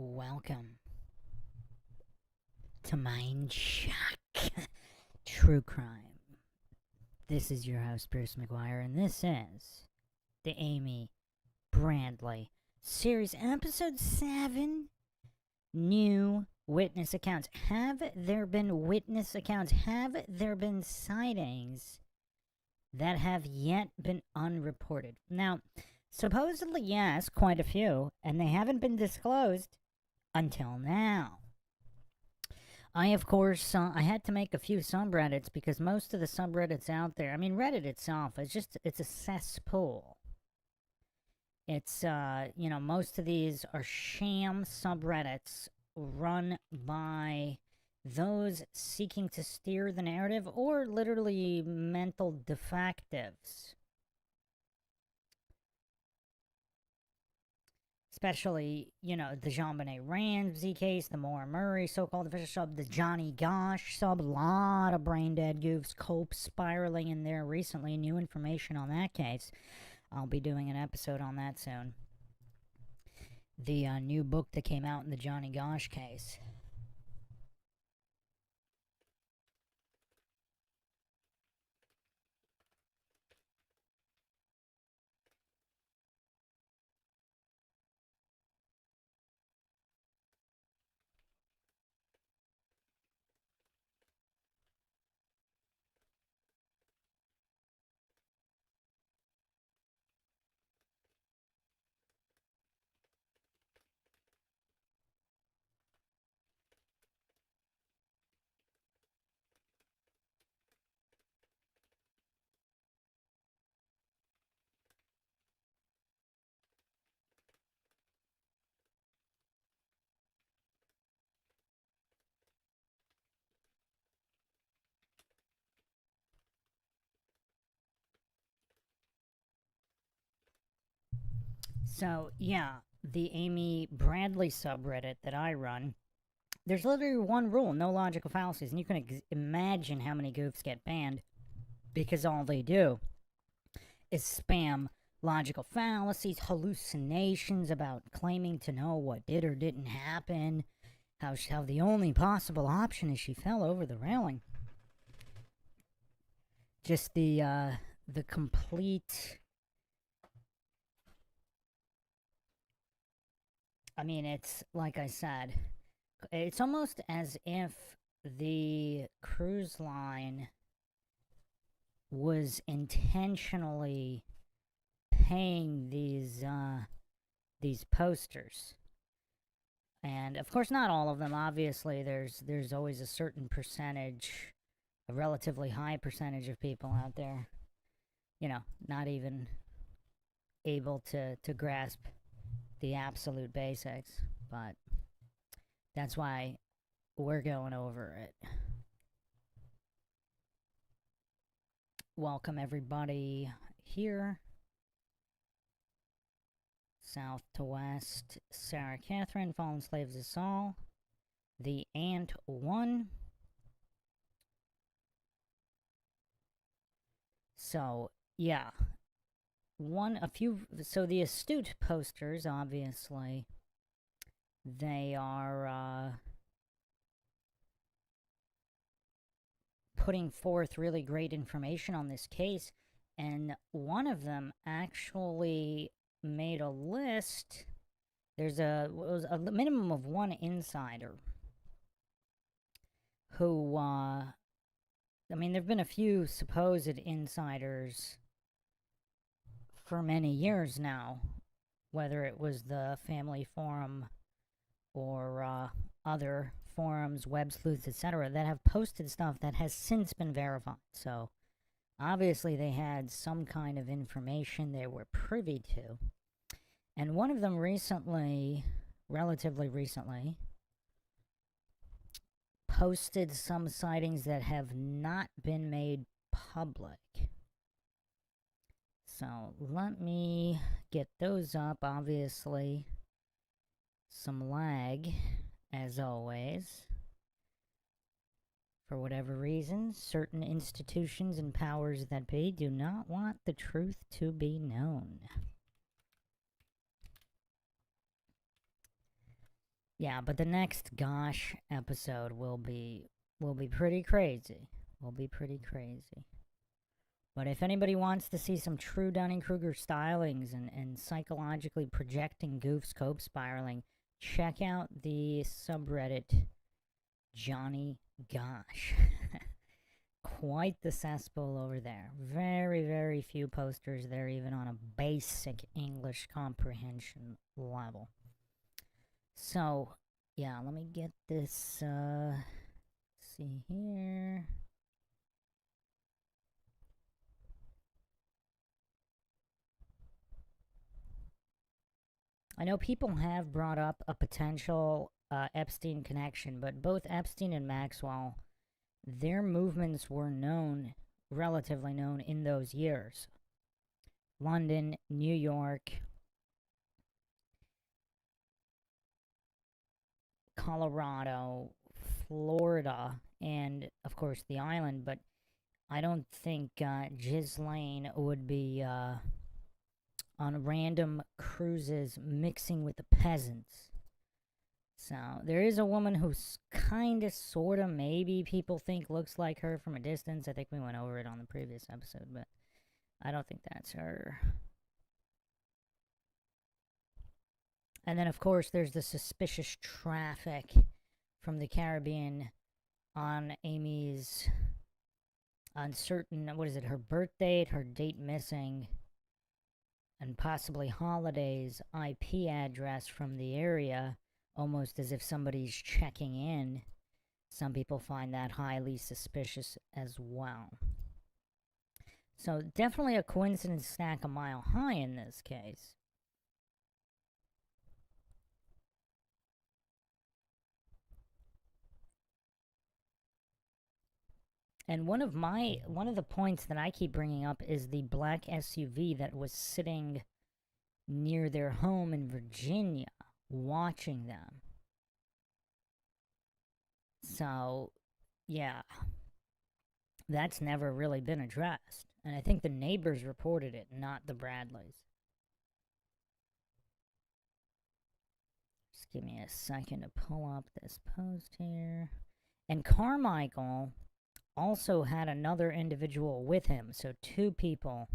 Welcome to MINDSHOCK True Crime. This is your host, Bruce McGuire, and this is the Amy Bradley series, episode 7, New Witness Accounts. Have there been witness accounts? Have there been sightings that have yet been unreported? Now, supposedly, yes, quite a few, and they haven't been disclosed until now. I, of course, I had to make a few subreddits because most of the subreddits out there, I mean, Reddit itself it's a cesspool. It's, most of these are sham subreddits run by those seeking to steer the narrative or literally mental defectives. Especially, the JonBenet Ramsey case, the Maura Murray so-called official sub, the Johnny Gosh sub, a lot of brain-dead goofs spiraling in there recently. New information on that case. I'll be doing an episode on that soon. The new book that came out in the Johnny Gosh case. So, yeah, the Amy Bradley subreddit that I run, there's literally one rule, no logical fallacies, and you can imagine how many goofs get banned because all they do is spam logical fallacies, hallucinations about claiming to know what did or didn't happen, how the only possible option is she fell over the railing. Just the complete... I mean, it's, like I said, it's almost as if the cruise line was intentionally paying these posters. And, of course, not all of them. Obviously, there's always a certain percentage, a relatively high percentage of people out there, not even able to grasp the absolute basics, but that's why we're going over it. Welcome everybody here. South to west, Sarah Catherine, Fallen Slaves of Saul, the Ant One. So, yeah. So the astute posters, obviously, they are putting forth really great information on this case, and one of them actually made a list. There's was a minimum of one insider who, I mean, there have been a few supposed insiders for many years now, whether it was the Family Forum or other forums, web sleuths, etc., that have posted stuff that has since been verified. So, obviously they had some kind of information they were privy to. And one of them recently, relatively recently, posted some sightings that have not been made public. So let me get those up. Obviously, some lag, as always. For whatever reason, certain institutions and powers that be do not want the truth to be known. Yeah, but the next Gosh episode will be pretty crazy. Will be pretty crazy. But if anybody wants to see some true Dunning-Kruger stylings and psychologically projecting goof scope spiraling, check out the subreddit Johnny Gosh. Quite the cesspool over there. Very, very few posters there, even on a basic English comprehension level. So, yeah, let me get this, see here. I know people have brought up a potential Epstein connection, but both Epstein and Maxwell, their movements were known, relatively known in those years. London, New York, Colorado, Florida, and of course the island, but I don't think Ghislaine would be on random cruises mixing with the peasants. So there is a woman who's kind of, sort of, maybe people think looks like her from a distance. I think we went over it on the previous episode, but I don't think that's her. And then, of course, there's the suspicious traffic from the Caribbean on Amy's uncertain, what is it, her birth date, her date missing, and possibly holidays, IP address from the area, almost as if somebody's checking in. Some people find that highly suspicious as well. So definitely a coincidence stack a mile high in this case. And one of the points that I keep bringing up is the black SUV that was sitting near their home in Virginia watching them. So, yeah, that's never really been addressed. And I think the neighbors reported it, not the Bradleys. Just give me a second to pull up this post here. And Carmichael also had another individual with him, so two people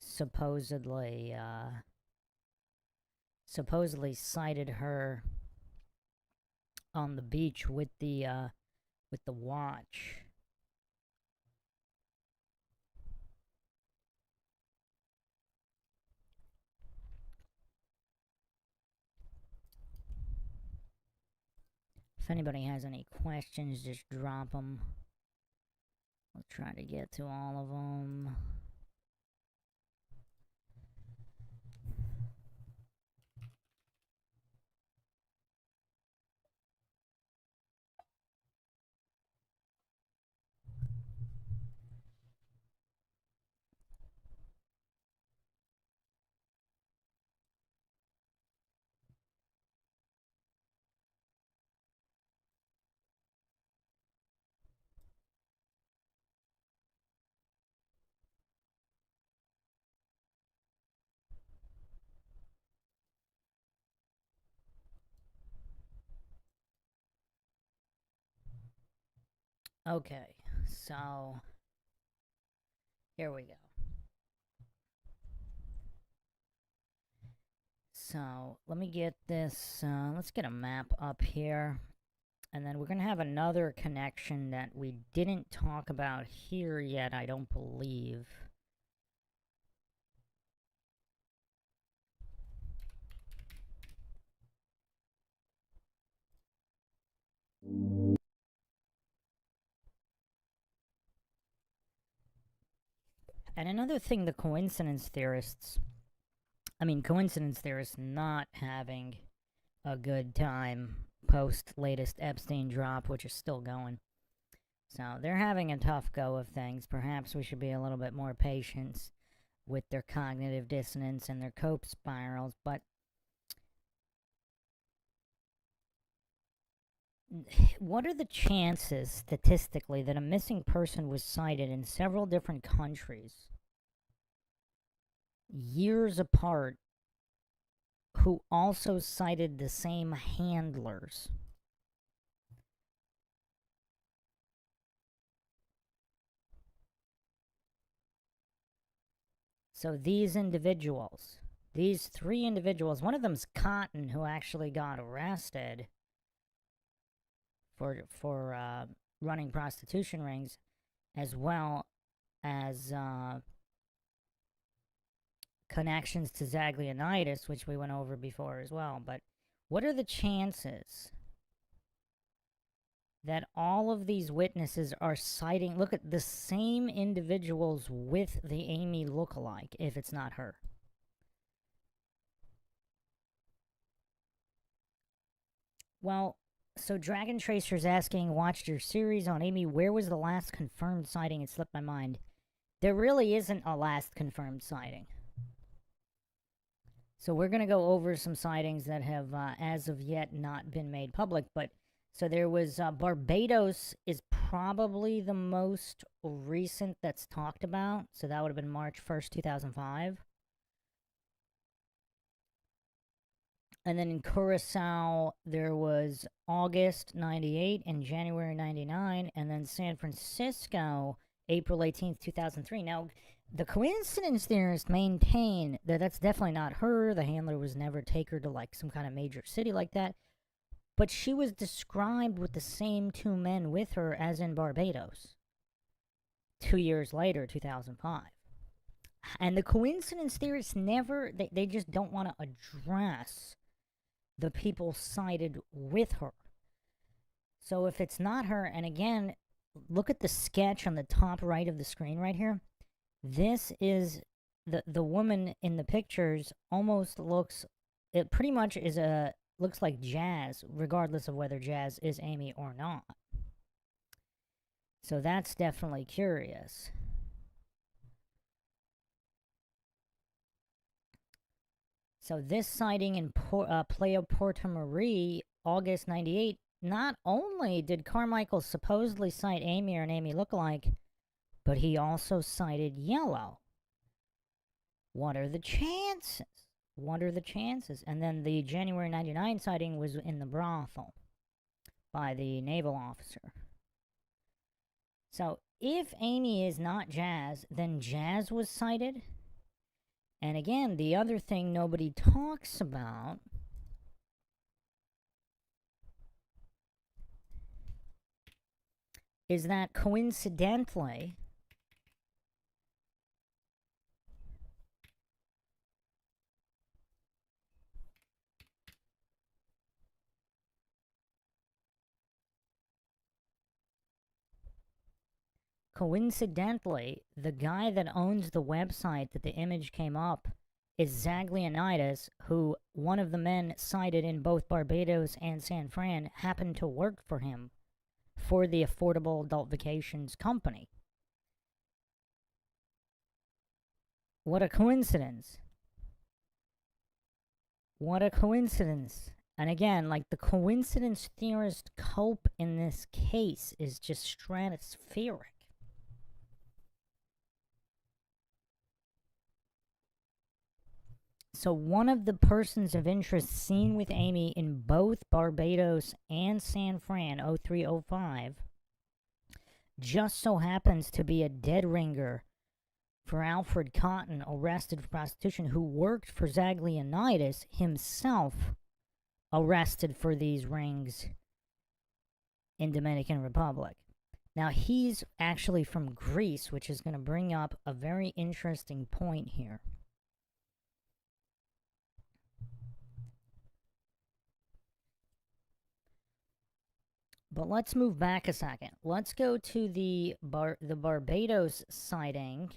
supposedly sighted her on the beach with the watch. If anybody has any questions, just drop them. I'll try to get to all of them. Okay, so here we go. So let me get this, let's get a map up here. And then we're going to have another connection that we didn't talk about here yet, I don't believe. And another thing the coincidence theorists not having a good time post latest Epstein drop, which is still going. So they're having a tough go of things. Perhaps we should be a little bit more patient with their cognitive dissonance and their cope spirals, but what are the chances statistically that a missing person was sighted in several different countries years apart who also cited the same handlers. So these individuals, these 3 individuals, one of them's Cotton, who actually got arrested for running prostitution rings, as well as connections to Zaglianitis, which we went over before as well. But what are the chances that all of these witnesses are citing, look at the same individuals with the Amy lookalike, if it's not her? Well, so Dragon Tracer's asking, watched your series on Amy, where was the last confirmed sighting? It slipped my mind. There really isn't a last confirmed sighting. So we're going to go over some sightings that have, as of yet, not been made public. But so there was Barbados is probably the most recent that's talked about. So that would have been March 1st, 2005. And then in Curacao, there was August 98 and January 99. And then San Francisco, April 18th, 2003. Now, the coincidence theorists maintain that that's definitely not her. The handler was never take her to like some kind of major city like that. But she was described with the same 2 men with her as in Barbados 2 years later, 2005. And the coincidence theorists never, they just don't want to address the people cited with her. So if it's not her, and again, look at the sketch on the top right of the screen right here. This is the woman in the pictures almost looks, it pretty much is looks like Jazz, regardless of whether Jazz is Amy or not. So that's definitely curious. So this sighting in Playa Porta Marie, August 98, not only did Carmichael supposedly cite Amy or an Amy lookalike, but he also cited Yellow. What are the chances? What are the chances? And then the January 99 sighting was in the brothel by the naval officer. So if Amy is not Jazz, then Jazz was cited. And again, the other thing nobody talks about is that coincidentally, the guy that owns the website that the image came up is Zaglianitis, who one of the men cited in both Barbados and San Fran happened to work for him for the Affordable Adult Vacations company. What a coincidence. What a coincidence. And again, like, the coincidence theorist cope in this case is just stratospheric. So one of the persons of interest seen with Amy in both Barbados and San Fran, 0305, just so happens to be a dead ringer for Alfred Cotton, arrested for prostitution, who worked for Zaglianitis, himself arrested for these rings in Dominican Republic. Now, he's actually from Greece, which is going to bring up a very interesting point here. But let's move back a second. Let's go to the Barbados sighting.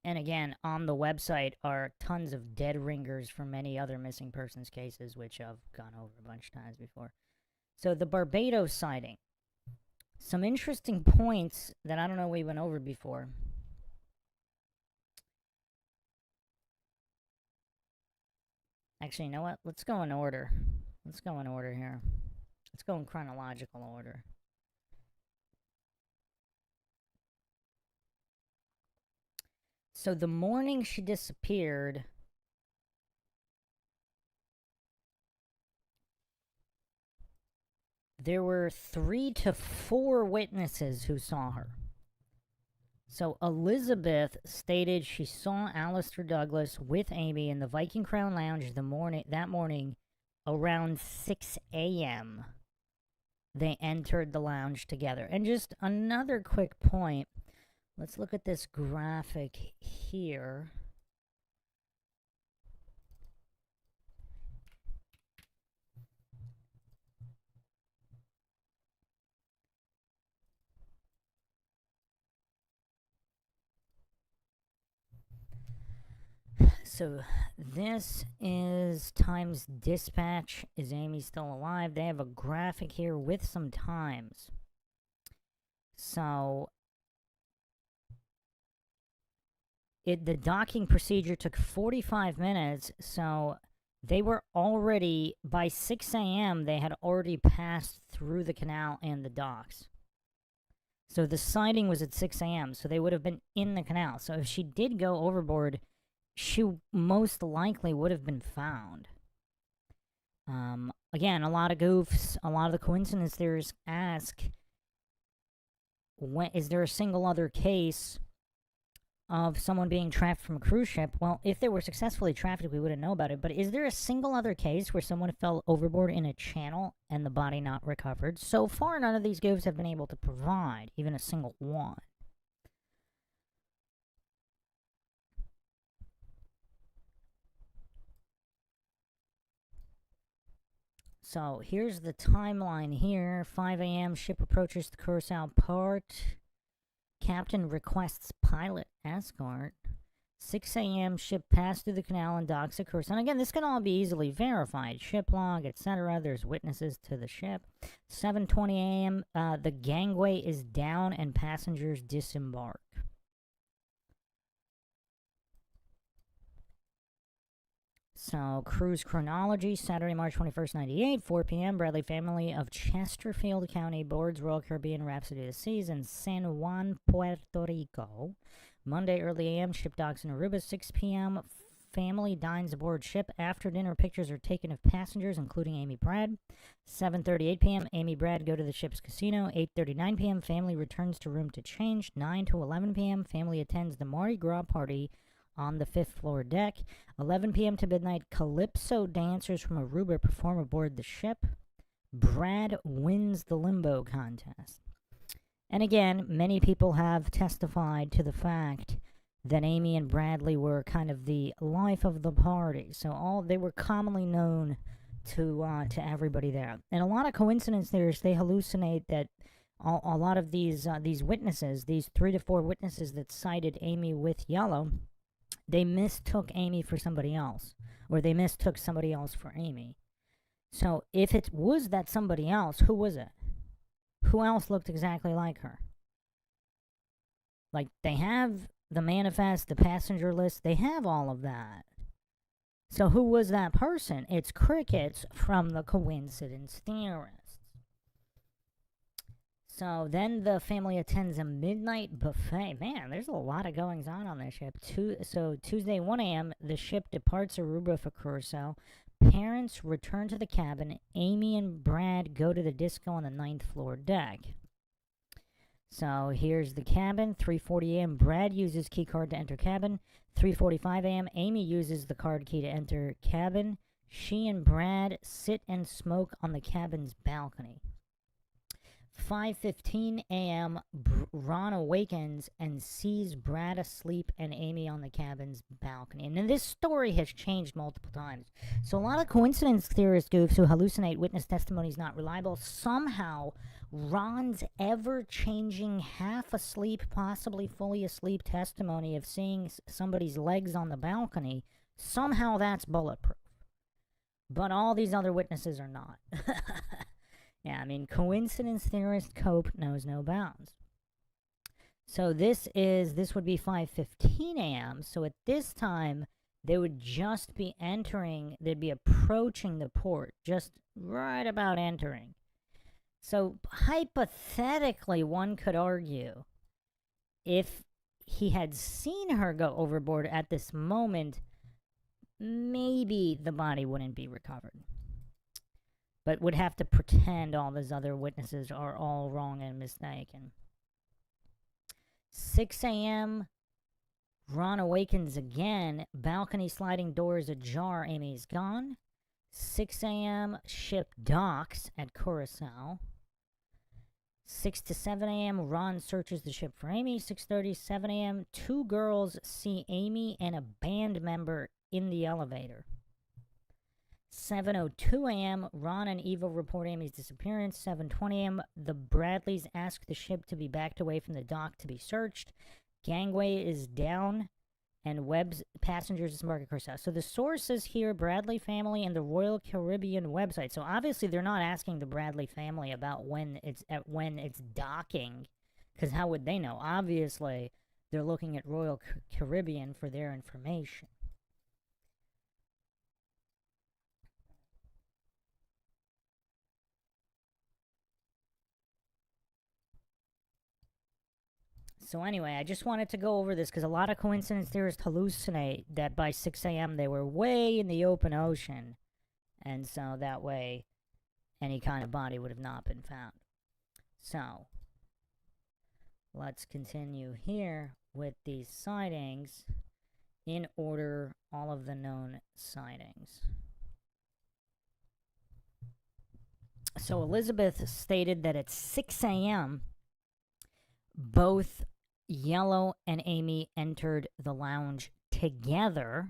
And again, on the website are tons of dead ringers from many other missing persons cases, which I've gone over a bunch of times before. So the Barbados sighting. Some interesting points that I don't know we went over before. Actually, you know what? Let's go in order. Let's go in order here. Let's go in chronological order. So the morning she disappeared, there were 3 to 4 witnesses who saw her. So Elizabeth stated she saw Alistair Douglas with Amy in the Viking Crown Lounge that morning around 6 a.m. They entered the lounge together. And just another quick point. Let's look at this graphic here. So this is Times Dispatch. Is Amy still alive? They have a graphic here with some times. So the docking procedure took 45 minutes. So they were already, by 6 a.m., they had already passed through the canal and the docks. So the sighting was at 6 a.m., so they would have been in the canal. So if she did go overboard, she most likely would have been found. Again, a lot of goofs, a lot of the coincidence theorists ask, is there a single other case of someone being trapped from a cruise ship? Well, if they were successfully trafficked, we wouldn't know about it. But is there a single other case where someone fell overboard in a channel and the body not recovered? So far, none of these goofs have been able to provide even a single one. So here's the timeline here. 5 a.m. ship approaches the Curacao port. Captain requests pilot escort. 6 a.m. ship passed through the canal and docks at Curacao. And again, this can all be easily verified. Ship log, etc. There's witnesses to the ship. 7:20 a.m. The gangway is down and passengers disembark. So, cruise chronology, Saturday, March 21st, 98, 4 p.m. Bradley family of Chesterfield County boards Royal Caribbean Rhapsody of the Seas in San Juan, Puerto Rico. Monday, early a.m., ship docks in Aruba, 6 p.m. Family dines aboard ship. After dinner, pictures are taken of passengers, including Amy Brad. 7:38 p.m., Amy Brad go to the ship's casino. 8:39 p.m., family returns to room to change. 9 to 11 p.m., family attends the Mardi Gras party on the 5th floor deck. 11 p.m. to midnight, Calypso dancers from Aruba perform aboard the ship. Brad wins the limbo contest. And again, many people have testified to the fact that Amy and Bradley were kind of the life of the party. So they were commonly known to everybody there. And a lot of coincidence theorists, they hallucinate that a lot of these witnesses, these 3 to 4 witnesses that cited Amy with yellow, they mistook Amy for somebody else, or they mistook somebody else for Amy. So if it was that somebody else, who was it? Who else looked exactly like her? Like, they have the manifest, the passenger list, they have all of that. So who was that person? It's crickets from the coincidence theorists. So then the family attends a midnight buffet. Man, there's a lot of goings on this ship. So Tuesday, 1 a.m., the ship departs Aruba for Curacao. Parents return to the cabin. Amy and Brad go to the disco on the 9th floor deck. So here's the cabin. 3:40 a.m., Brad uses key card to enter cabin. 3:45 a.m., Amy uses the card key to enter cabin. She and Brad sit and smoke on the cabin's balcony. 5:15 a.m., Ron awakens and sees Brad asleep and Amy on the cabin's balcony. And this story has changed multiple times. So a lot of coincidence theorist goofs who hallucinate witness testimony is not reliable. Somehow, Ron's ever-changing half-asleep, possibly fully asleep testimony of seeing somebody's legs on the balcony, somehow that's bulletproof. But all these other witnesses are not. Yeah, I mean, coincidence theorist Cope knows no bounds. So this would be 5:15 a.m. So at this time, They would just be entering, they'd be approaching the port, just right about entering. So hypothetically, one could argue if he had seen her go overboard at this moment, maybe the body wouldn't be recovered. But would have to pretend all those other witnesses are all wrong and mistaken. 6 a.m., Ron awakens again. Balcony sliding doors ajar. Amy's gone. 6 a.m., ship docks at Curacao. 6 to 7 a.m., Ron searches the ship for Amy. 6:30, 7 a.m., two girls see Amy and a band member in the elevator. 7:02 a.m., Ron and Eva report Amy's disappearance. 7:20 a.m., the Bradleys ask the ship to be backed away from the dock to be searched. Gangway is down, and Webb's passengers disembark at Curacao. So the sources here, Bradley family and the Royal Caribbean website. So obviously they're not asking the Bradley family about when it's docking, because how would they know? Obviously, they're looking at Royal Caribbean for their information. So anyway, I just wanted to go over this because a lot of coincidence theorists hallucinate that by 6 a.m. they were way in the open ocean. And so that way, any kind of body would have not been found. So, let's continue here with these sightings in order, all of the known sightings. So Elizabeth stated that at 6 a.m., both Yellow and Amy entered the lounge together.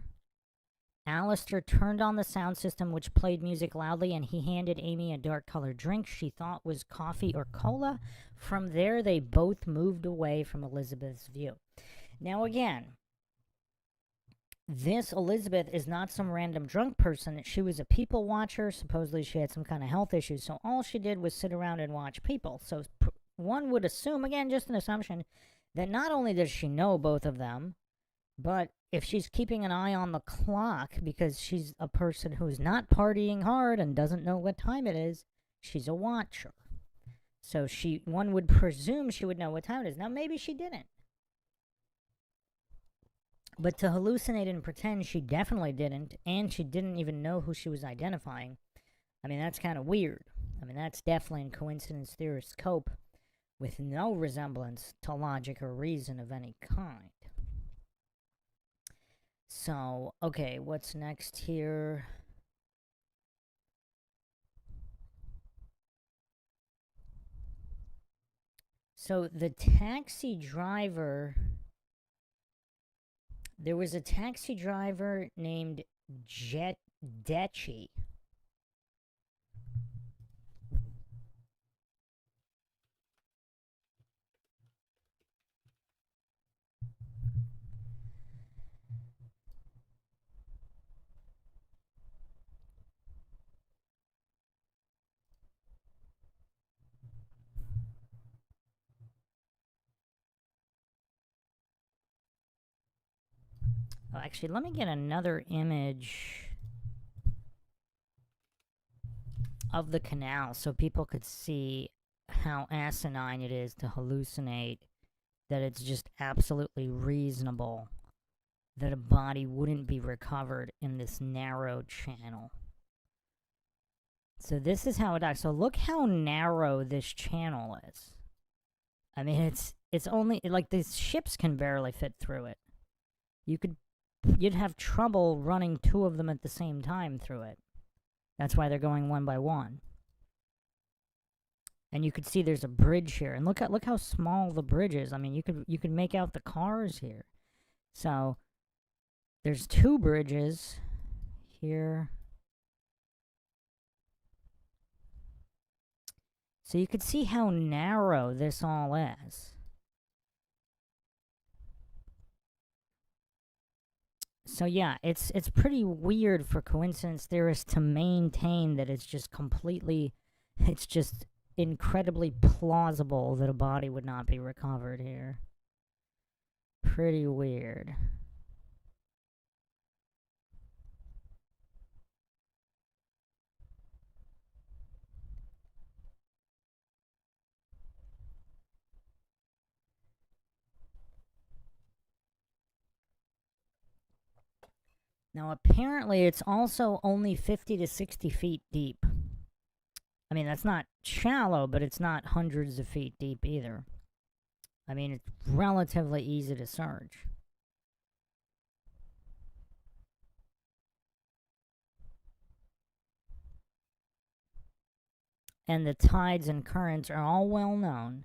Alistair turned on the sound system, which played music loudly, and he handed Amy a dark-colored drink she thought was coffee or cola. From there, they both moved away from Elizabeth's view. Now, again, this Elizabeth is not some random drunk person. She was a people watcher. Supposedly, she had some kind of health issues, so all she did was sit around and watch people. So one would assume, again, just an assumption, that not only does she know both of them, but if she's keeping an eye on the clock because she's a person who's not partying hard and doesn't know what time it is, she's a watcher. So one would presume she would know what time it is. Now, maybe she didn't. But to hallucinate and pretend she definitely didn't, and she didn't even know who she was identifying, I mean, that's kind of weird. I mean, that's definitely in coincidence theorist's scope, with no resemblance to logic or reason of any kind. So, okay, what's next here? So, the taxi driver... There was a taxi driver named Dechi. Oh, actually, let me get another image of the canal so people could see how asinine it is to hallucinate, that it's just absolutely reasonable that a body wouldn't be recovered in this narrow channel. So this is how it acts. So look how narrow this channel is. I mean, it's only, like, these ships can barely fit through it. You'd have trouble running two of them at the same time through it. That's why they're going one by one. And you could see there's a bridge here. And look how small the bridge is. I mean, you could make out the cars here. So there's two bridges here. So you could see how narrow this all is. So yeah, it's pretty weird for coincidence theorists to maintain that it's just incredibly plausible that a body would not be recovered here. Pretty weird. Now, apparently, it's also only 50 to 60 feet deep. I mean, that's not shallow, but it's not hundreds of feet deep either. I mean, it's relatively easy to search. And the tides and currents are all well known.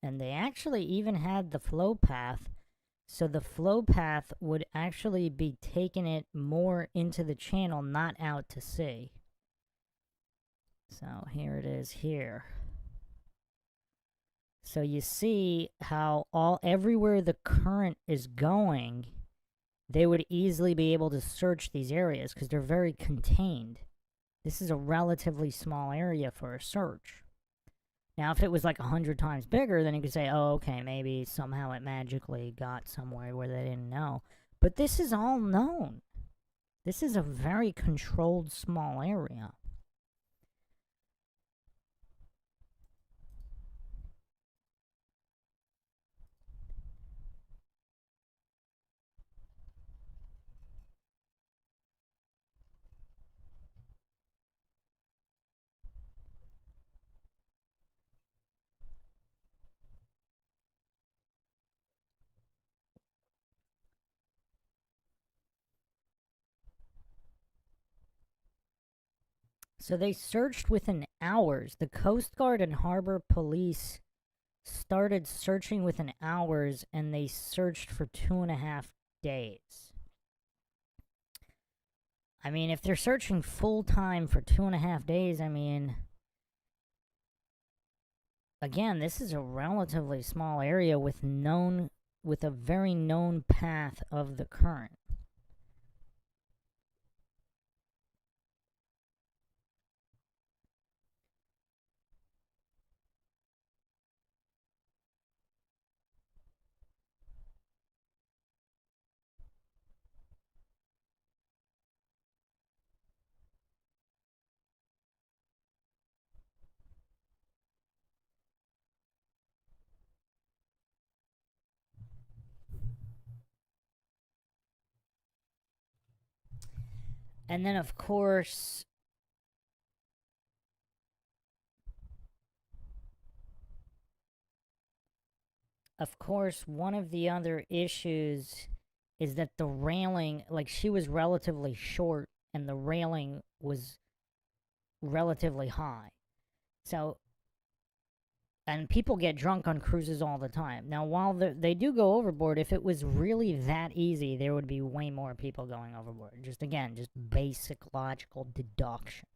And they actually even had the flow path. So the flow path would actually be taking it more into the channel, not out to sea. So here it is here. So you see how everywhere the current is going, they would easily be able to search these areas because they're very contained. This is a relatively small area for a search. Now, if it was like 100 times bigger, then you could say, oh, okay, maybe somehow it magically got somewhere where they didn't know. But this is all known. This is a very controlled small area. So they searched within hours. The Coast Guard and Harbor Police started searching within hours, and they searched for 2.5 days. I mean, if they're searching full time for 2.5 days, I mean, again, this is a relatively small area with a very known path of the current. And then, of course, one of the other issues is that the railing, like, she was relatively short and the railing was relatively high. So, and people get drunk on cruises all the time. Now, while they do go overboard, if it was really that easy, there would be way more people going overboard. Just again, just basic logical deduction.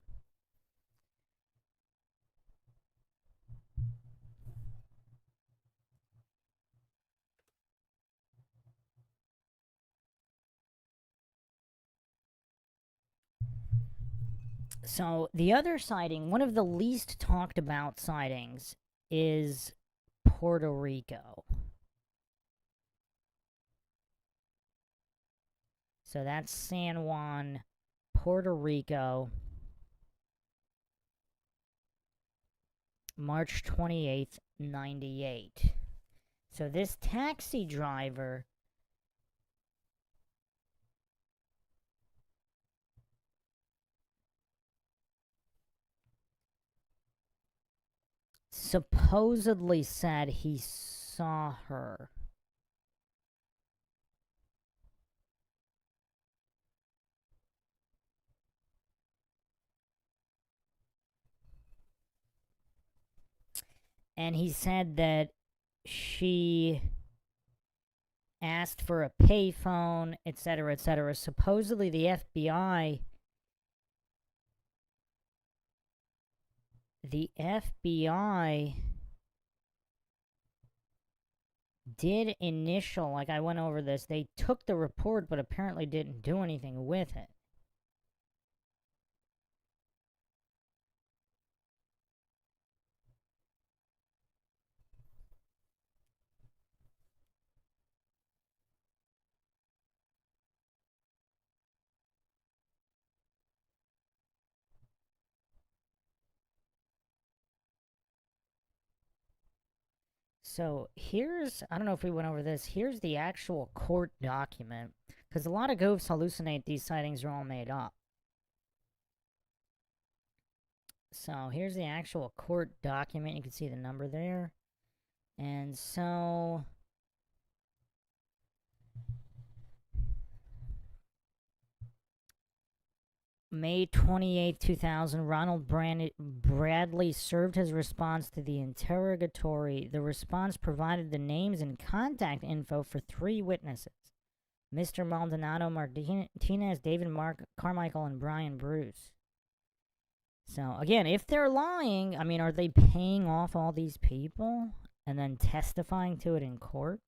So, the other sighting, one of the least talked about sightings, is Puerto Rico. So that's San Juan, Puerto Rico, March 28th, 98. So this taxi driver supposedly said he saw her. And he said that she asked for a payphone, etc., etc. Supposedly the FBI did initial, like I went over this, they took the report but apparently didn't do anything with it. So here's, I don't know if we went over this, here's the actual court document, because a lot of goofs hallucinate these sightings are all made up. So here's the actual court document. You can see the number there. And so May 28, 2000, Ronald Bradley served his response to the interrogatory. The response provided the names and contact info for 3 witnesses: Mr. Maldonado Martinez, David Carmichael, and Brian Bruce. So, again, if they're lying, I mean, are they paying off all these people and then testifying to it in court?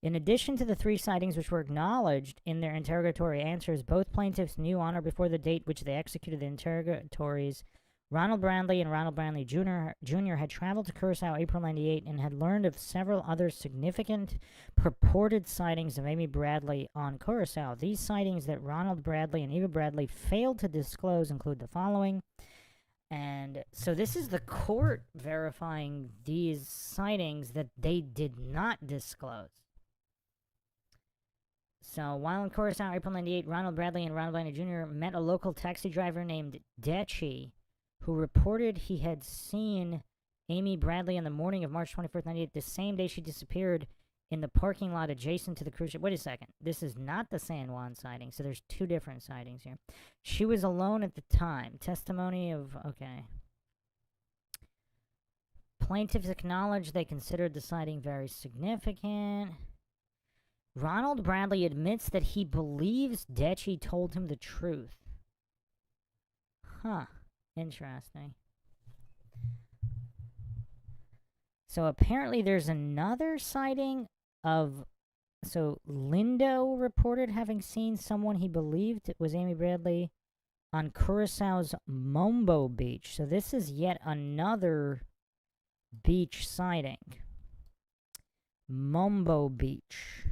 In addition to the 3 sightings which were acknowledged in their interrogatory answers, both plaintiffs knew on or before the date which they executed the interrogatories. Ronald Bradley and Ronald Bradley Jr. had traveled to Curacao April 98 and had learned of several other significant purported sightings of Amy Bradley on Curacao. These sightings that Ronald Bradley and Eva Bradley failed to disclose include the following. And so this is the court verifying these sightings that they did not disclose. So, while in Curacao, April 98, Ronald Bradley and Ronald Bradley Jr. met a local taxi driver named Dechi, who reported he had seen Amy Bradley on the morning of March 24th, 98, the same day she disappeared in the parking lot adjacent to the cruise ship. Wait a second. This is not the San Juan sighting, so there's 2 different sightings here. She was alone at the time. Testimony of... Okay. Plaintiffs acknowledged they considered the sighting very significant. Ronald Bradley admits that he believes Dechi told him the truth. Huh. Interesting. So apparently there's another sighting of... So Lindo reported having seen someone he believed it was Amy Bradley on Curaçao's Mombo Beach. So this is yet another beach sighting. Mombo Beach.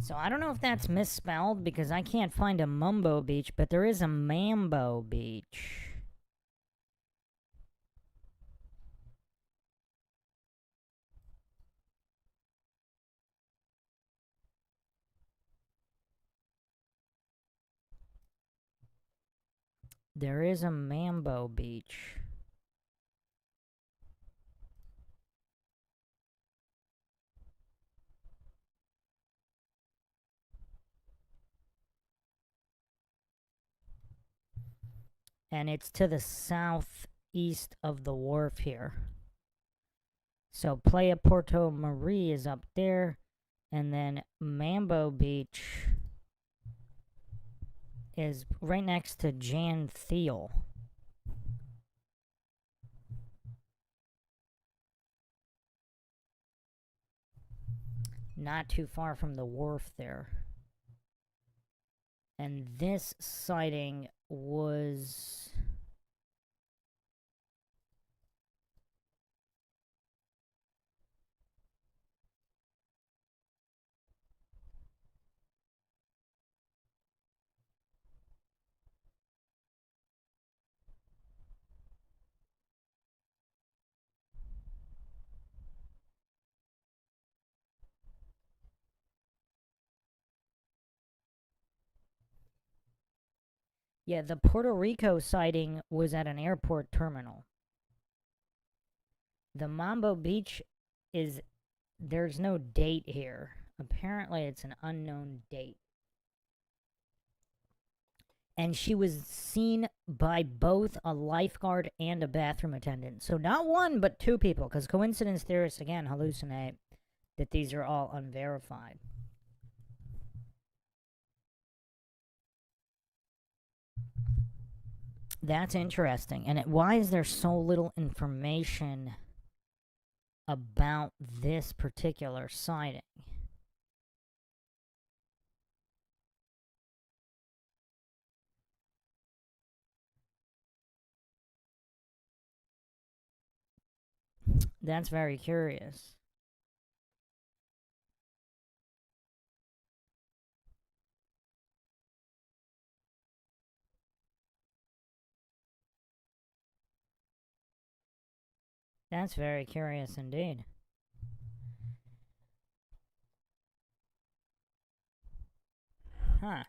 So I don't know if that's misspelled because I can't find a Mumbo Beach, but there is a Mambo Beach. There is a Mambo Beach. And it's to the southeast of the wharf here. So Playa Porto Marie is up there. And then Mambo Beach is right next to Jan Thiel. Not too far from the wharf there. And this sighting was... Yeah, the Puerto Rico sighting was at an airport terminal. The Mambo Beach is... There's no date here. Apparently, it's an unknown date. And she was seen by both a lifeguard and a bathroom attendant. So not 1, but 2 people, because coincidence theorists, again, hallucinate that these are all unverified. That's interesting. And why is there so little information about this particular sighting? That's very curious. That's very curious indeed. Huh.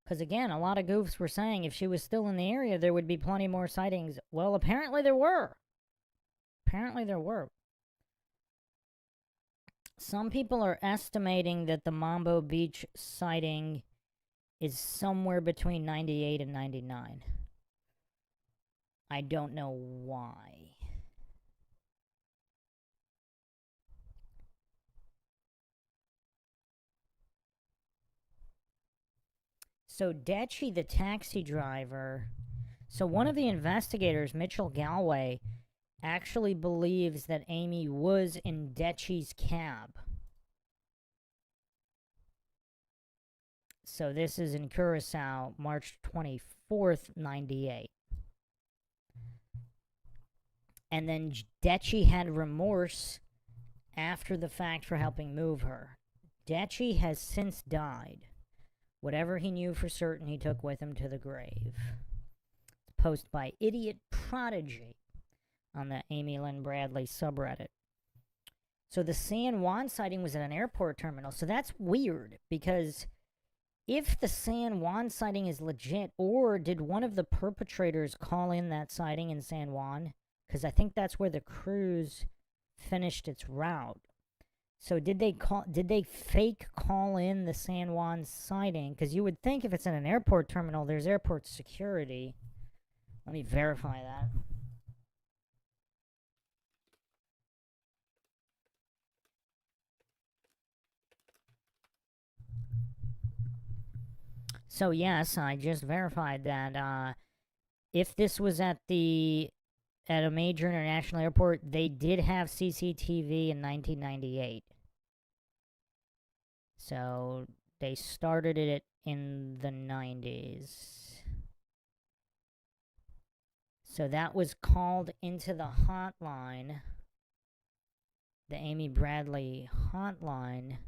Because again, a lot of goofs were saying if she was still in the area, there would be plenty more sightings. Well, apparently there were. Apparently there were. Some people are estimating that the Mambo Beach sighting is somewhere between 98 and 99. I don't know why. So Dechi, the taxi driver, so one of the investigators, Mitchell Galway, actually believes that Amy was in Dechi's cab. So this is in Curacao, March 24th, 98. And then Dechi had remorse after the fact for helping move her. Dechi has since died. Whatever he knew for certain, he took with him to the grave. Post by Idiot Prodigy on the Amy Lynn Bradley subreddit. So the San Juan sighting was at an airport terminal. So that's weird, because if the San Juan sighting is legit, or did one of the perpetrators call in that sighting in San Juan? Because I think that's where the cruise finished its route. So did they fake call in the San Juan sighting? Because you would think if it's in an airport terminal, there's airport security. Let me verify that. So yes, I just verified that if this was at a major international airport, they did have CCTV in 1998. So they started it in the 90s. So that was called into the hotline, the Amy Bradley hotline.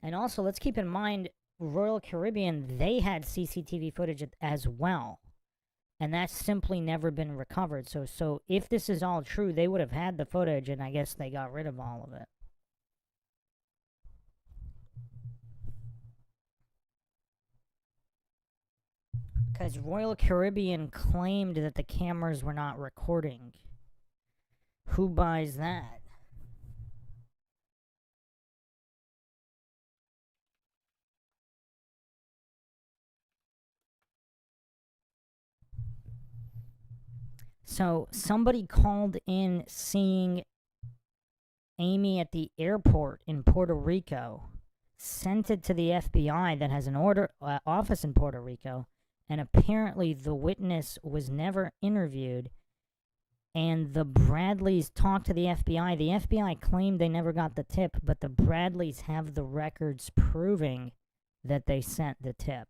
And also, let's keep in mind, Royal Caribbean, they had CCTV footage as well. And that's simply never been recovered. So if this is all true, they would have had the footage, and I guess they got rid of all of it. Because Royal Caribbean claimed that the cameras were not recording. Who buys that? So somebody called in seeing Amy at the airport in Puerto Rico, sent it to the FBI that has an office in Puerto Rico, and apparently the witness was never interviewed. And the Bradleys talked to the FBI. The FBI claimed they never got the tip, but the Bradleys have the records proving that they sent the tip.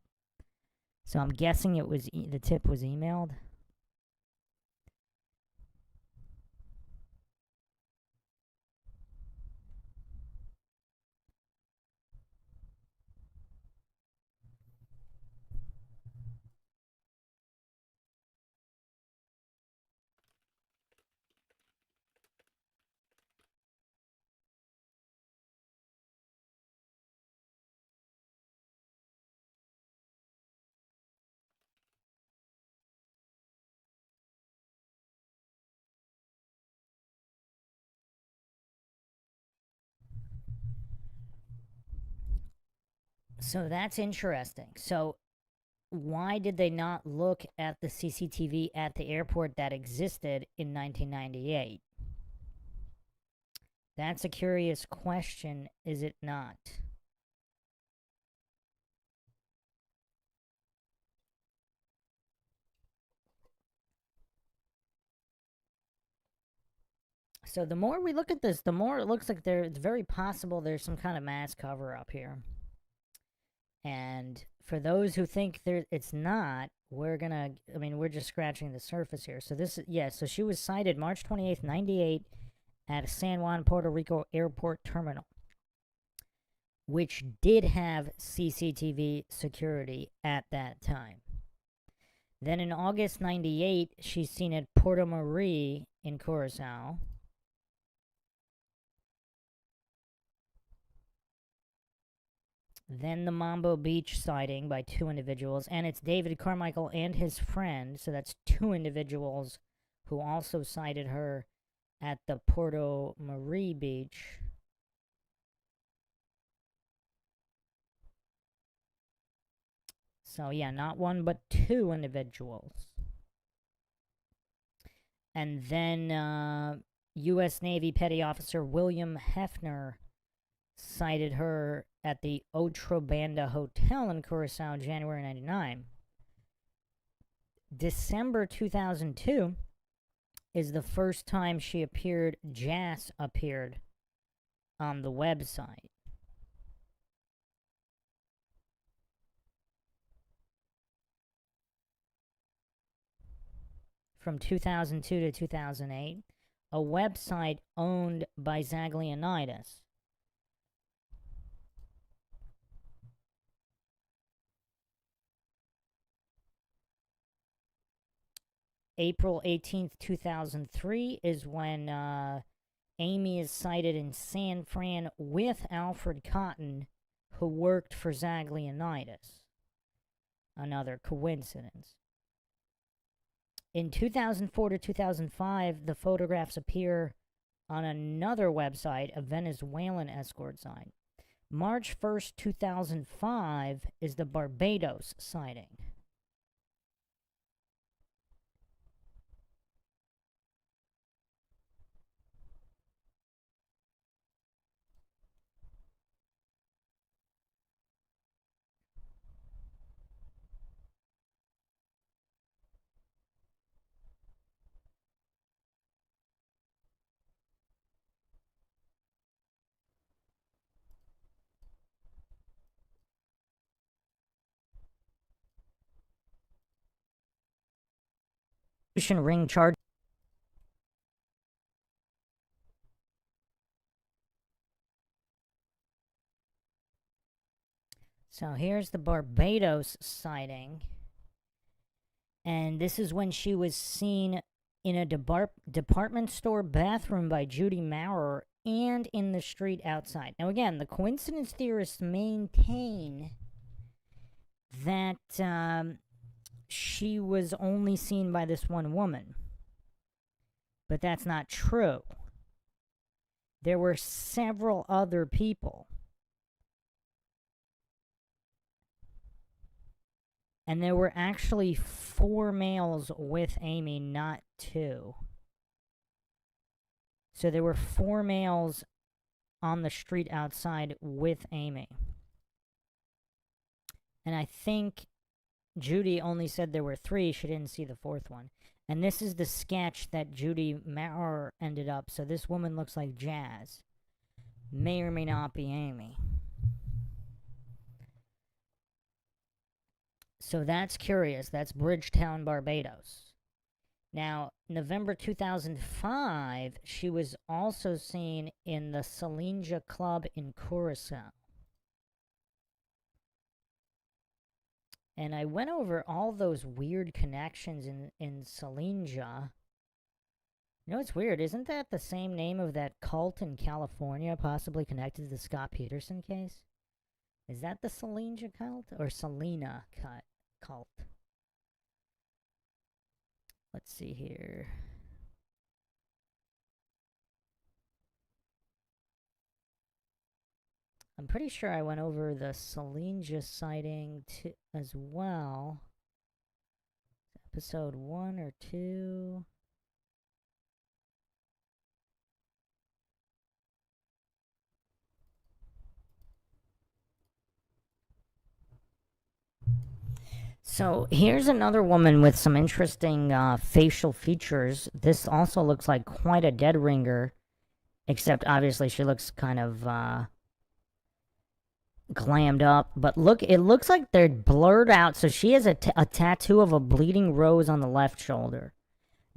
So I'm guessing the tip was emailed. So that's interesting. So why did they not look at the CCTV at the airport that existed in 1998? That's a curious question, is it not? So the more we look at this, the more it looks like it's very possible there's some kind of mass cover up here. And for those who think it's not, we're just scratching the surface here. So so she was sighted March 28th, 98 at a San Juan, Puerto Rico airport terminal, which did have CCTV security at that time. Then in August 98, she's seen at Porto Marie in Curacao. Then the Mambo Beach sighting by 2 individuals, and it's David Carmichael and his friend, so that's 2 individuals who also sighted her at the Porto Marie beach. So yeah, not 1 but 2 individuals. And then U.S. Navy Petty Officer William Hefner sighted her at the Otra Banda Hotel in Curacao in January 99. December 2002 is the first time Jas appeared on the website. From 2002 to 2008, a website owned by Zaglianitis. April 18th, 2003 is when Amy is sighted in San Fran with Alfred Cotton, who worked for Zaglianitis. Another coincidence. In 2004 to 2005, the photographs appear on another website, a Venezuelan escort site. March 1st, 2005 is the Barbados sighting. Ring charge. So here's the Barbados sighting. And this is when she was seen in a department store bathroom by Judy Maurer and in the street outside. Now again, the coincidence theorists maintain that she was only seen by this one woman. But that's not true. There were several other people. And there were actually 4 males with Amy, not 2. So there were 4 males on the street outside with Amy. And I think Judy only said there were 3. She didn't see the 4th one. And this is the sketch that Judy Maurer ended up. So this woman looks like Jas. May or may not be Amy. So that's curious. That's Bridgetown, Barbados. Now, November 2005, she was also seen in the Salinja Club in Curacao. And I went over all those weird connections in Salinja. You know, it's weird. Isn't that the same name of that cult in California, possibly connected to the Scott Peterson case? Is that the Salinja cult or Salina cult? Let's see here. I'm pretty sure I went over the Salinja sighting as well. Episode 1 or 2. So here's another woman with some interesting facial features. This also looks like quite a dead ringer, except obviously she looks kind of glammed up. But look, it looks like they're blurred out. So she has a tattoo of a bleeding rose on the left shoulder.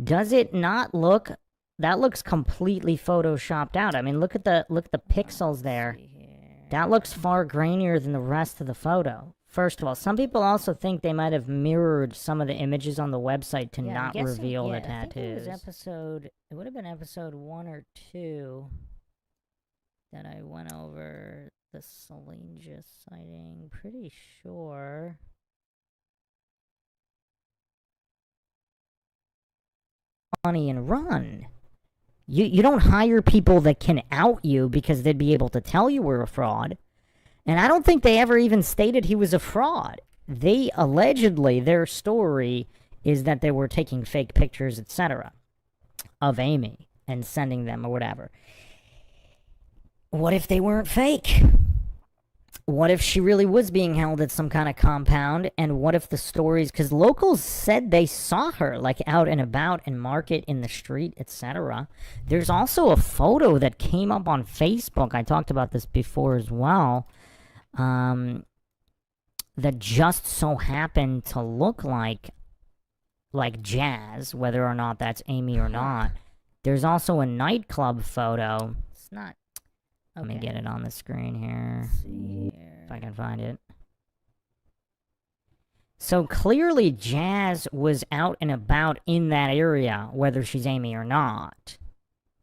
Does it not look? That looks completely photoshopped out. I mean, look at the pixels there. That looks far grainier than the rest of the photo. First of all, some people also think they might have mirrored some of the images on the website to not reveal the tattoos. I think it would have been episode 1 or 2 that I went over the Salinja sighting. Pretty sure. Money and run. You don't hire people that can out you because they'd be able to tell you we're a fraud. And I don't think they ever even stated he was a fraud. They allegedly, their story is that they were taking fake pictures, etc., of Amy and sending them or whatever. What if they weren't fake? What if she really was being held at some kind of compound? And what if the stories, because locals said they saw her like out and about in market, in the street, etc. There's also a photo that came up on Facebook. I talked about this before as well. That just so happened to look like Jazz, whether or not that's Amy or not. There's also a nightclub photo. It's not. Okay. Let me get it on the screen here. Let's see here. If I can find it. So clearly Jazz was out and about in that area, whether she's Amy or not.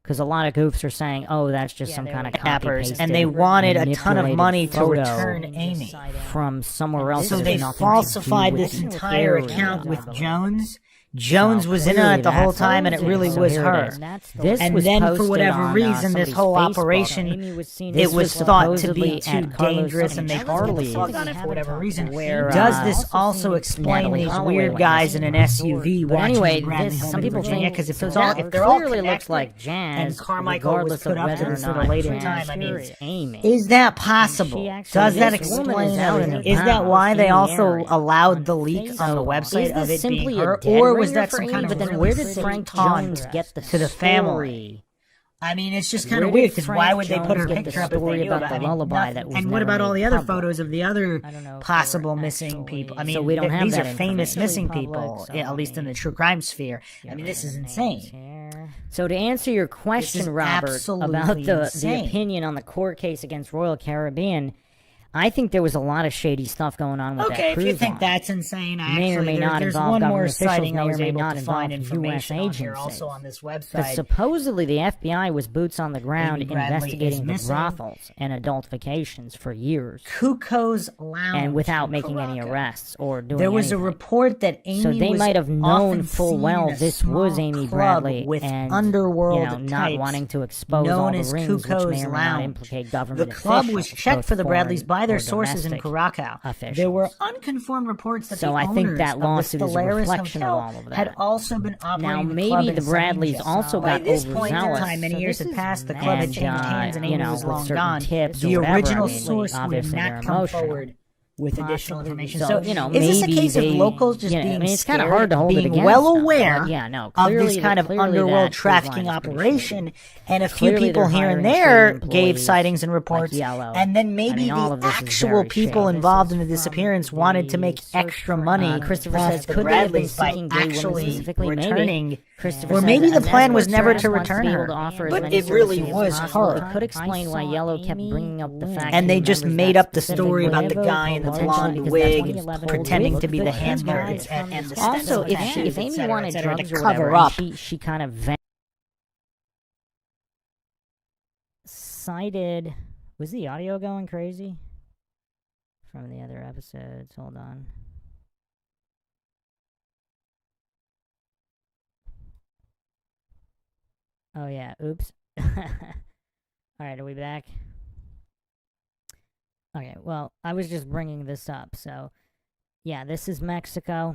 Because a lot of goofs are saying, oh, that's just some kind of copy-paste. And they wanted a ton of money to return Amy. From somewhere else. So they falsified this entire account with Jones. Jones was in on it the whole time, and it really was her. And then, for whatever reason, this whole operation, it was thought to be too dangerous, and they pulled the plug on it for whatever reason. Does this also explain these weird guys in an SUV watching Bradley some people think, because if they're all connected, looks like Jazz, and Carmichael was put up to this at a later time, I mean, Amy. Is that possible? Does that explain everything? Is that why they also allowed the leak on the website of it being her, or was that some kind of but then where did Frank Jones get to the family? I mean, it's just kind of weird, because why would they put her picture up if they knew about the lullaby that was and what about all the other photos of the other possible missing people? I mean, so we don't have these are famous missing people, at least in the true crime sphere. I mean, this is insane. So to answer your question, Robert, about the opinion on the court case against Royal Caribbean, I think there was a lot of shady stuff going on with that cruise. Okay, if you think that's insane, may or may not there's involve one more government officials, sighting I was may or may able not to find involve U.S. information on agencies. here also on this But website. supposedly the FBI was boots on the ground Amy Bradley investigating the missing. brothels and adult vacations for years. Cuckoo's Lounge. And without in making any Caracas. arrests or doing There was anything. a report that Amy So they was might have known often full seen well in a this was small Amy club Bradley with and underworld not types wanting to expose all known the as rings, which may Cuckoo's or may not Lounge. implicate government The club was officials, checked both for the Bradleys foreign by their or sources in domestic Curacao. officials. There were unconfirmed reports that So the I owners think that of the lawsuit is a Stellaris reflection of Hotel all of that. had also been operating Now, the maybe club in the Bradleys Saint also By got this point in overzealous. time, many So years this had is passed, the club had and, changed hands, and Amy you know, was with long certain gone. tips The or whatever, original I mean, source would obviously not they're come emotional. forward with additional information. So, So, you know, is this a maybe case of they- locals just yeah, being I mean, it's scared, kinda hard to hold it being against well them, aware but yeah, no, of clearly this kind of clearly underworld that cruise line trafficking is pretty operation, shady. and a few Clearly people they're here and hiring there shady gave employees sightings and reports, like Yellow. and then maybe I mean, all the of this is actual very people shady. involved This in the is from disappearance wanted to make the extra search money Christopher off says, the could they have been Bradleys by seeking gay women actually specifically? Maybe. returning. Christopher Or says, maybe the an plan was escort never to service wants return be able her. to offer as But many it really services as was possible. her. It could explain why Yellow kept bringing up the fact And he they just remembers made that up the specific story about the Bravo guy in the potentially blonde because wig that's 2011 pretending with to be the the handmaidens guy. and the Also, steps if Amy etc., wanted etc., drugs to or cover whatever, up. she kind of cited. Was the audio going crazy from the other episodes? Hold on. Oh yeah, oops. Alright, are we back? Okay, well, I was just bringing this up, so yeah, this is Mexico.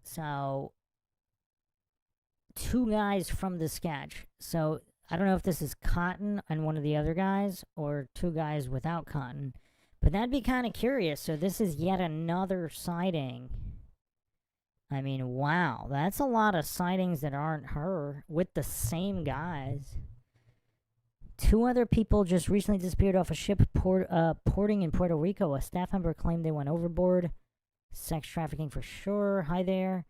So, two guys from the sketch. So, I don't know if this is Cotton and one of the other guys, or two guys without Cotton, but that'd be kind of curious. So, this is yet another sighting. I mean, wow, that's a lot of sightings that aren't her with the same guys. Two other people just recently disappeared off a ship porting in Puerto Rico. A staff member claimed they went overboard. Sex trafficking for sure. Hi there.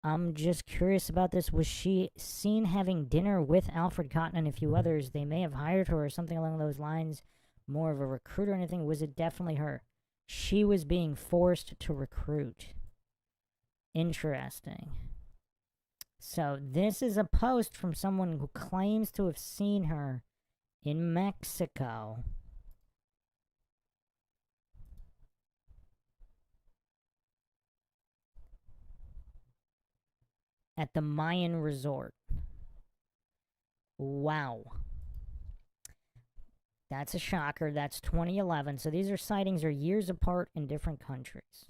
I'm just curious about this. Was she seen having dinner with Alfred Cotton and a few others? They may have hired her or something along those lines. More of a recruit or anything. Was it definitely her? She was being forced to recruit. Interesting. So this is a post from someone who claims to have seen her in Mexico. At the Mayan resort. Wow. That's a shocker. That's 2011. So these sightings are years apart in different countries.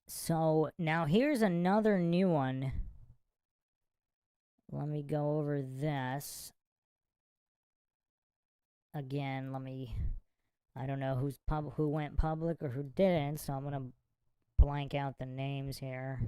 So now here's another new one. Let me go over this. Again, I don't know who went public or who didn't, so I'm going to blank out the names here.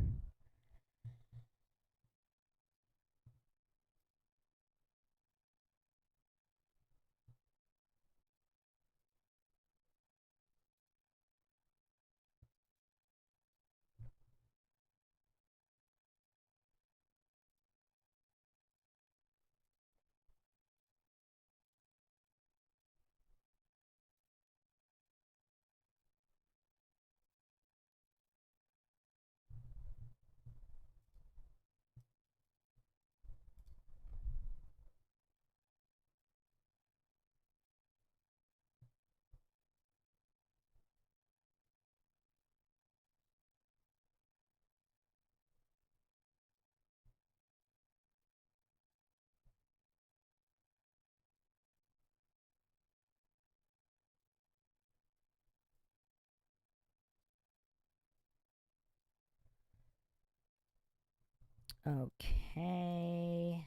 Okay.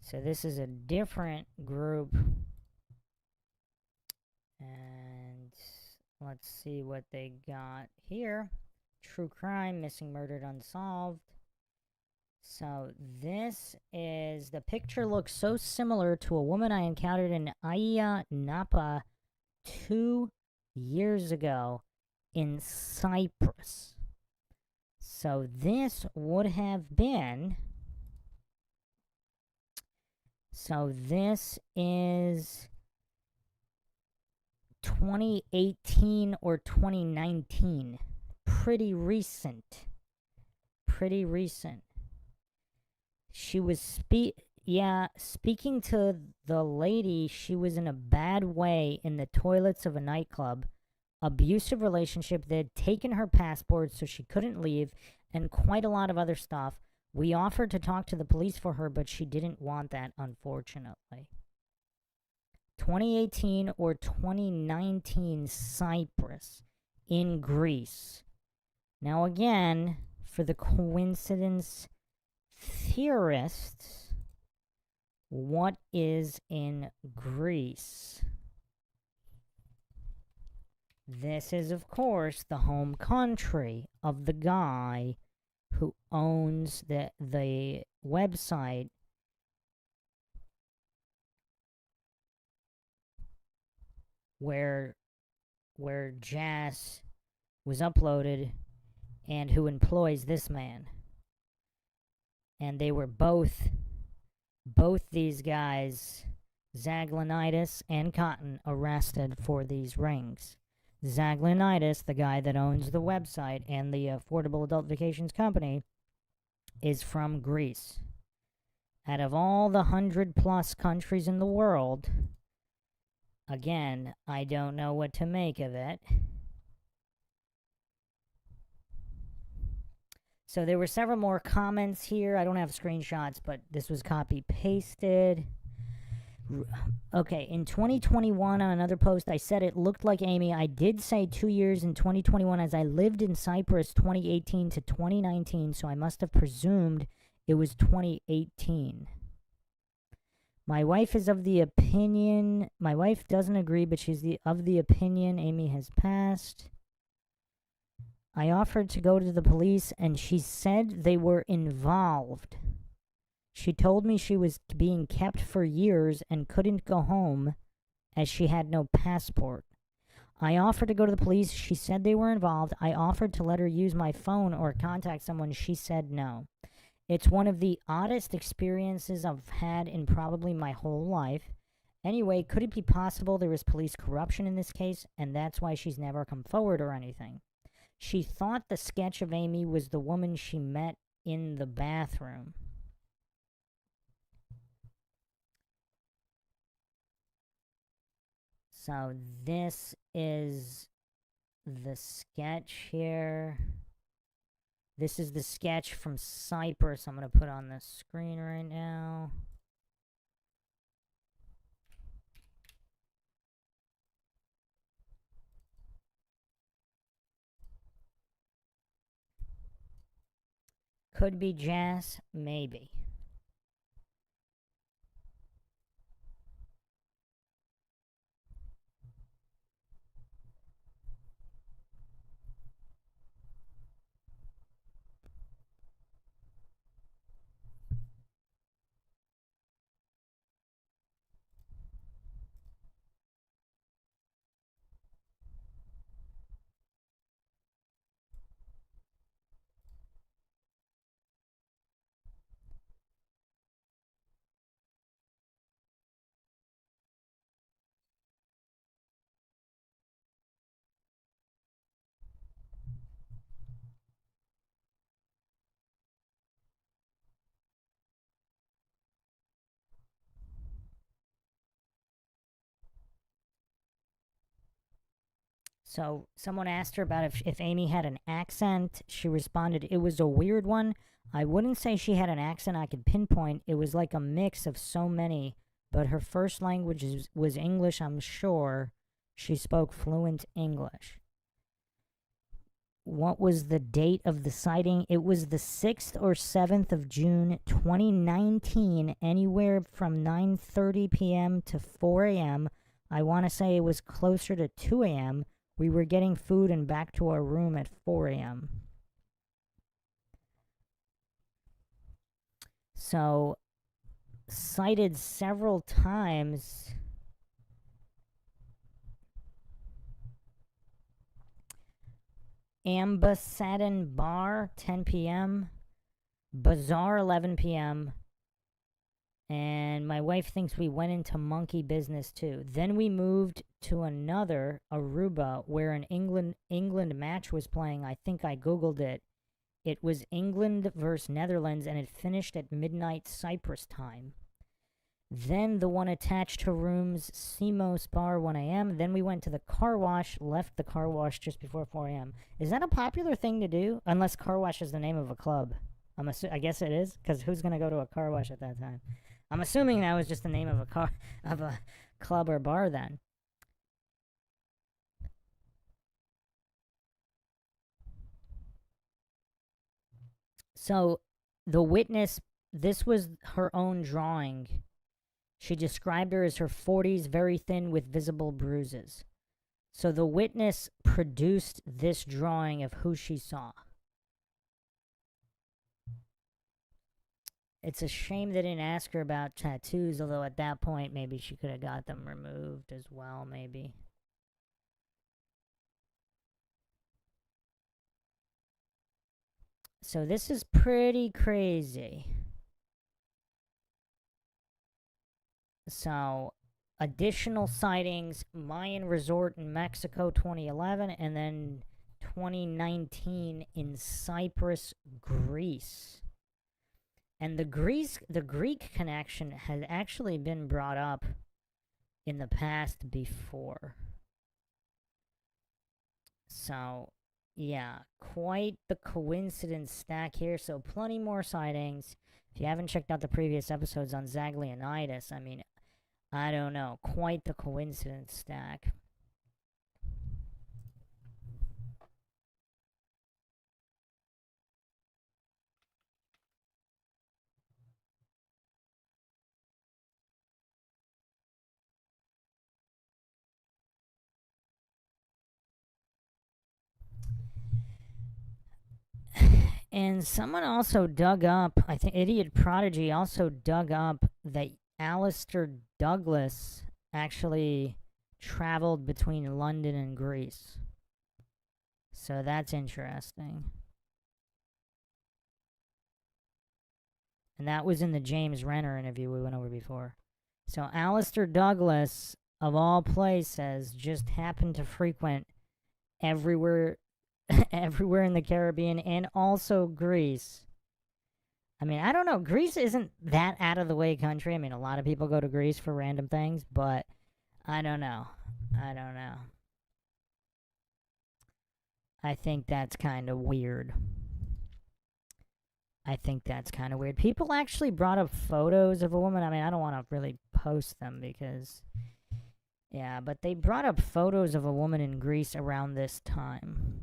So this is a different group. And let's see what they got here. True crime, missing, murdered, unsolved. So this is, the picture looks so similar to a woman I encountered in Ayia Napa 2 years ago in Cyprus. So this would have been, so this is 2018 or 2019. Pretty recent. Pretty recent. She was speaking to the lady, she was in a bad way in the toilets of a nightclub. Abusive relationship. They'd taken her passport so she couldn't leave, and quite a lot of other stuff. We offered to talk to the police for her, but she didn't want that, unfortunately. 2018 or 2019, Cyprus in Greece. Now again, for the coincidence theorists, what is in Greece? This is, of course, the home country of the guy who owns the website where Jazz was uploaded and who employs this man. And they were both these guys, Zaglinitis and Cotton, arrested for these rings. Zaglinitis, the guy that owns the website and the Affordable Adult Vacations Company, is from Greece. Out of all the 100+ countries in the world, again, I don't know what to make of it. So there were several more comments here. I don't have screenshots, but this was copy-pasted. Okay, in 2021, on another post, I said it looked like Amy. I did say 2 years in 2021, as I lived in Cyprus 2018 to 2019, so I must have presumed it was 2018. My wife is of the opinion, my wife doesn't agree, but she's of the opinion Amy has passed. I offered to go to the police, and she said they were involved. She told me she was being kept for years and couldn't go home as she had no passport. I offered to go to the police. She said they were involved. I offered to let her use my phone or contact someone. She said no. It's one of the oddest experiences I've had in probably my whole life. Anyway, could it be possible there was police corruption in this case, and that's why she's never come forward or anything? She thought the sketch of Amy was the woman she met in the bathroom. So this is the sketch here. This is the sketch from Cyprus I'm going to put on the screen right now. Could be Jazz, maybe. So someone asked her about if Amy had an accent. She responded, it was a weird one. I wouldn't say she had an accent I could pinpoint. It was like a mix of so many, but her first language was English, I'm sure. She spoke fluent English. What was the date of the sighting? It was the 6th or 7th of June, 2019, anywhere from 9:30 p.m. to 4 a.m. I want to say it was closer to 2 a.m. We were getting food and back to our room at 4 a.m. So, cited several times. Ambassadin Bar, 10 p.m. Bazaar, 11 p.m. And my wife thinks we went into monkey business too. Then we moved to another, Aruba, where an England match was playing. I think I Googled it. It was England versus Netherlands, and it finished at midnight Cyprus time. Then the one attached to rooms, Simos Bar, 1 a.m. Then we went to the car wash, left the car wash just before 4 a.m. Is that a popular thing to do? Unless car wash is the name of a club. I guess it is, because who's going to go to a car wash at that time? I'm assuming that was just the name of a club or bar then. So the witness, this was her own drawing. She described her as her 40s, very thin with visible bruises. So the witness produced this drawing of who she saw. It's a shame they didn't ask her about tattoos, although at that point maybe she could have got them removed as well, maybe. So this is pretty crazy. So, additional sightings, Mayan Resort in Mexico 2011, and then 2019 in Cyprus, Greece. And the Greek connection has actually been brought up in the past before. So, yeah, quite the coincidence stack here. So plenty more sightings. If you haven't checked out the previous episodes on Zaglionitis, I mean, I don't know, quite the coincidence stack. And someone also dug up, I think Idiot Prodigy also dug up that Alistair Douglas actually traveled between London and Greece. So that's interesting. And that was in the James Renner interview we went over before. So Alistair Douglas, of all places, just happened to frequent everywhere everywhere in the Caribbean and also Greece. I mean, I don't know. Greece isn't that out of the way country. I mean, a lot of people go to Greece for random things, but I don't know. I think that's kind of weird. People actually brought up photos of a woman. I mean, I don't want to really post them because, yeah, but they brought up photos of a woman in Greece around this time.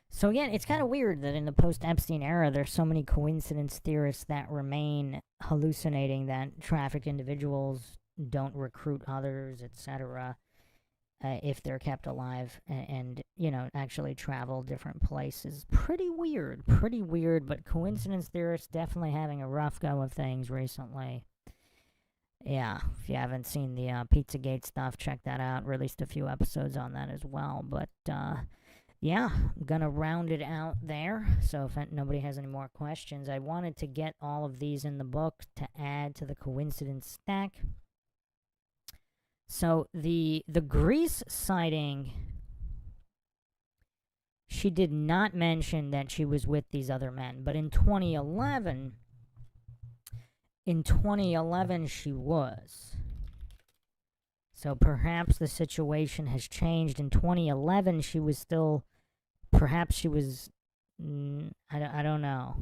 So again, it's kind of weird that in the post-Epstein era, there's so many coincidence theorists that remain hallucinating that trafficked individuals don't recruit others, etc., if they're kept alive and, you know, actually travel different places. Pretty weird, but coincidence theorists definitely having a rough go of things recently. Yeah, if you haven't seen the Pizzagate stuff, check that out. Released a few episodes on that as well, but, yeah, I'm gonna round it out there. So if nobody has any more questions, I wanted to get all of these in the book to add to the coincidence stack. So the Greece sighting, she did not mention that she was with these other men, but in 2011 she was. So perhaps the situation has changed. In 2011, she was still, perhaps she was, I don't know.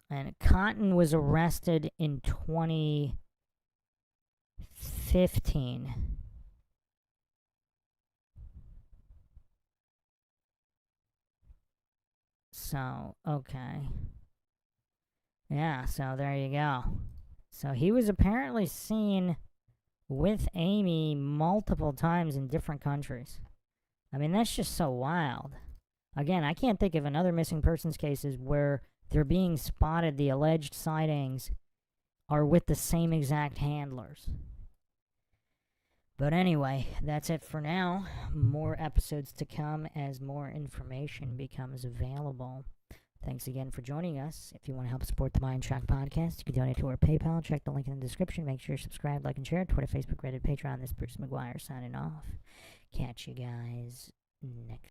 And Cotton was arrested in 2015. So, okay. Yeah, so there you go. So he was apparently seen with Amy multiple times in different countries. I mean, that's just so wild. Again, I can't think of another missing persons cases where they're being spotted, the alleged sightings are with the same exact handlers. But anyway, that's it for now. More episodes to come as more information becomes available. Thanks again for joining us. If you want to help support the MindShock podcast, you can donate to our PayPal. Check the link in the description. Make sure you're subscribed, like, and share. Twitter, Facebook, Reddit, Patreon. This is Bruce McGuire signing off. Catch you guys next